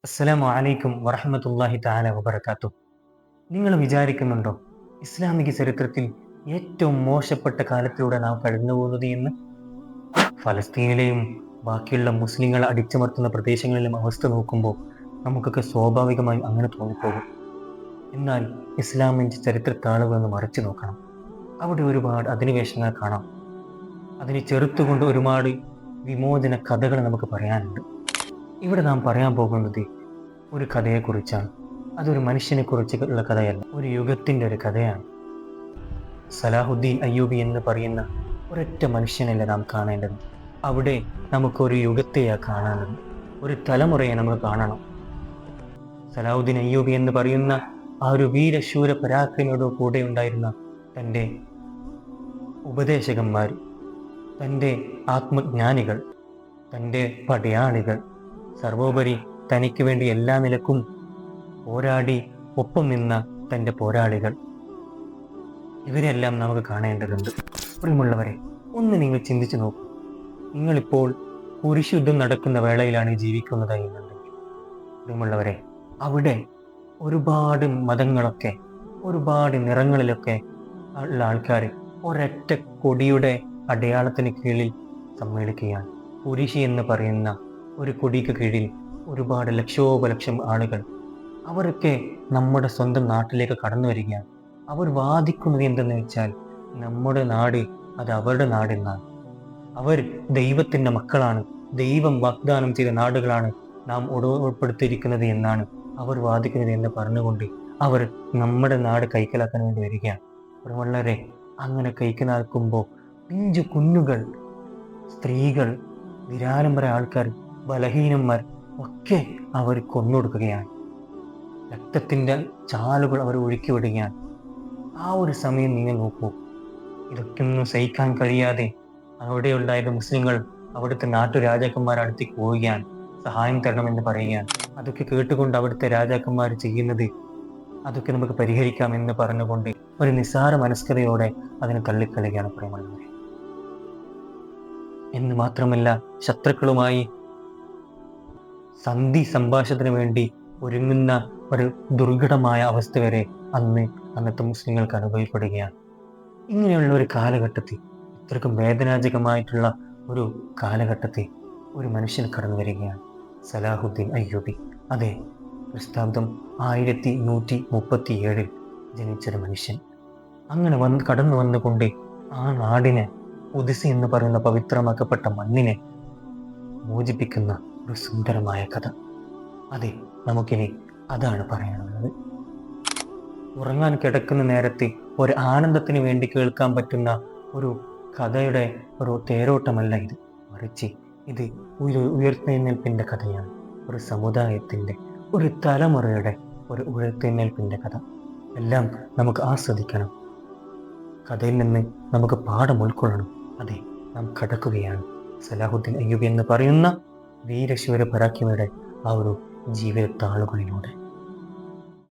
അസ്സലാമു അലൈക്കും വറഹ്മത്തുള്ളാഹി തആല വബറകാതുഹു. നിങ്ങൾ വിചാരിക്കുന്നുണ്ടോ ഇസ്ലാമിക ചരിത്രത്തിൽ ഏറ്റവും മോശപ്പെട്ട കാലത്തിലൂടെ നാം കടന്നുപോകുന്നത് എന്ന്? ഫലസ്തീനിലെയും ബാക്കിയുള്ള മുസ്ലിങ്ങളെ അടിച്ചമർത്തുന്ന പ്രദേശങ്ങളിലും അവസ്ഥ നോക്കുമ്പോൾ നമുക്കൊക്കെ സ്വാഭാവികമായും അങ്ങനെ തോന്നിപ്പോകും. എന്നാൽ ഇസ്ലാമിൻ്റെ ചരിത്രത്താളുകളൊന്ന് മറിച്ചു നോക്കണം. അവിടെ ഒരുപാട് അധിനിവേശങ്ങൾ കാണാം. അതിനെ ചെറുത്തുകൊണ്ട് ഒരുപാട് വിമോചന കഥകൾ നമുക്ക് പറയാനുണ്ട്. ഇവിടെ നാം പറയാൻ പോകുന്നത് ഒരു കഥയെക്കുറിച്ചാണ്. അതൊരു മനുഷ്യനെ കുറിച്ചുള്ള കഥയല്ല, ഒരു യുഗത്തിൻ്റെ ഒരു കഥയാണ്. സലാഹുദ്ദീൻ അയ്യൂബി എന്ന് പറയുന്ന ഒരൊറ്റ മനുഷ്യനല്ല നാം കാണേണ്ടത്. അവിടെ നമുക്കൊരു യുഗത്തെയാണ് കാണാനുള്ളത്, ഒരു തലമുറയെ നമുക്ക് കാണണം. സലാഹുദ്ദീൻ അയ്യൂബി എന്ന് പറയുന്ന ആ ഒരു വീരശൂര പരാക്രമിയുടെ കൂടെ ഉണ്ടായിരുന്ന തൻ്റെ ഉപദേശകന്മാർ, തൻ്റെ ആത്മജ്ഞാനികൾ, തൻ്റെ പടയാളികൾ, സർവോപരി തനിക്ക് വേണ്ടി എല്ലാ നിലക്കും പോരാടി ഒപ്പം നിന്ന തൻ്റെ പോരാളികൾ, ഇവരെല്ലാം നമുക്ക് കാണേണ്ടതുണ്ട്. പ്രിയമുള്ളവരെ, ഒന്ന് നിങ്ങൾ ചിന്തിച്ചു നോക്കൂ. നിങ്ങളിപ്പോൾ കുരിശുദ്ധം നടക്കുന്ന വേളയിലാണ് ജീവിക്കുന്നതായി എന്നുണ്ടെങ്കിൽ, പ്രിയമുള്ളവരെ, അവിടെ ഒരുപാട് മതങ്ങളൊക്കെ ഒരുപാട് നിറങ്ങളിലൊക്കെ ഉള്ള ആൾക്കാർ ഒരൊറ്റ കൊടിയുടെ അടയാളത്തിന് കീഴിൽ സമ്മേളിക്കുകയാണ്. കുരിശി എന്ന് പറയുന്ന ഒരു കൊടിക്ക് കീഴിൽ ഒരുപാട് ലക്ഷോപലക്ഷം ആളുകൾ, അവരൊക്കെ നമ്മുടെ സ്വന്തം നാട്ടിലേക്ക് കടന്നു വരികയാണ്. അവർ വാദിക്കുന്നത് എന്തെന്ന് വെച്ചാൽ നമ്മുടെ നാട് അത് അവരുടെ നാടെന്നാണ്. അവർ ദൈവത്തിൻ്റെ മക്കളാണ്, ദൈവം വാഗ്ദാനം ചെയ്ത നാടുകളാണ് നാം ഉൾപ്പെടുത്തിയിരിക്കുന്നത് എന്നാണ് അവർ വാദിക്കുന്നത് എന്ന് പറഞ്ഞുകൊണ്ട് അവർ നമ്മുടെ നാട് കൈക്കലാക്കാൻ വേണ്ടി വരികയാണ്. വളരെ അങ്ങനെ കൈക്കലാക്കുമ്പോൾ പിഞ്ചു കുഞ്ഞുകൾ, സ്ത്രീകൾ, നിരാലംബര ആൾക്കാർ, ബലഹീനന്മാർ ഒക്കെ അവർ കൊന്നൊടുക്കുകയാണ്. രക്തത്തിൻ്റെ ചാലുകൾ അവർ ഒഴുക്കി വിടുകയാണ്. ആ ഒരു സമയം നിങ്ങൾ നോക്കൂ. ഇതൊക്കെ ഒന്നും സഹിക്കാൻ കഴിയാതെ അവിടെ ഉണ്ടായിരുന്ന മുസ്ലിങ്ങൾ അവിടുത്തെ നാട്ടുരാജാക്കന്മാരടുത്തേക്ക് പോവുകയാണ്, സഹായം തരണമെന്ന് പറയുകയാണ്. അതൊക്കെ കേട്ടുകൊണ്ട് അവിടുത്തെ രാജാക്കന്മാർ ചെയ്യുന്നത് അതൊക്കെ നമുക്ക് പരിഹരിക്കാമെന്ന് പറഞ്ഞുകൊണ്ട് ഒരു നിസ്സാര മനസ്കതയോടെ അതിനെ തള്ളിക്കളയുകയാണ് പ്രിയമുള്ളവരെ. എന്ന് മാത്രമല്ല, ശത്രുക്കളുമായി സന്ധി സംഭാഷണത്തിന് വേണ്ടി ഒരുങ്ങുന്ന ഒരു ദുർഘടമായ അവസ്ഥ വരെ അന്നത്തെ മുസ്ലിങ്ങൾക്ക് അനുഭവപ്പെടുകയാണ്. ഇങ്ങനെയുള്ള ഒരു കാലഘട്ടത്തിൽ, ഇത്രക്കും വേദനാജകമായിട്ടുള്ള ഒരു കാലഘട്ടത്തിൽ ഒരു മനുഷ്യൻ കടന്നു വരികയാണ്, സലാഹുദ്ദീൻ അയ്യൂബി. അതെ, ക്രിസ്താബ്ദം 1137 ജനിച്ചൊരു മനുഷ്യൻ. അങ്ങനെ കടന്നു വന്നുകൊണ്ട് ആ നാടിനെ, ഖുദ്സ് എന്ന് പറയുന്ന പവിത്രമാക്കപ്പെട്ട മണ്ണിനെ മോചിപ്പിക്കുന്ന ഒരു സുന്ദരമായ കഥ. അതെ, നമുക്കിനി അതാണ് പറയാനുള്ളത്. ഉറങ്ങാൻ കിടക്കുന്ന നേരത്തെ ഒരു ആനന്ദത്തിന് വേണ്ടി കേൾക്കാൻ പറ്റുന്ന ഒരു കഥയുടെ ഒരു തേരോട്ടമല്ല ഇത്, മറിച്ച് ഇത് ഒരു ഉയർത്തെഴുന്നേൽപ്പിൻ്റെ കഥയാണ്. ഒരു സമുദായത്തിൻ്റെ, ഒരു തലമുറയുടെ ഒരു ഉയർത്തെഴുന്നേൽപ്പിൻ്റെ കഥ. എല്ലാം നമുക്ക് ആസ്വദിക്കണം. കഥയിൽ നിന്ന് നമുക്ക് പാഠം ഉൾക്കൊള്ളണം. അതെ, നാം കടക്കുകയാണ് സലാഹുദ്ദീൻ അയ്യൂബി എന്ന് പറയുന്ന വീരശൂര പരാക്രമിയുടെ ആ ഒരു ജീവിത താളുകളിലൂടെ.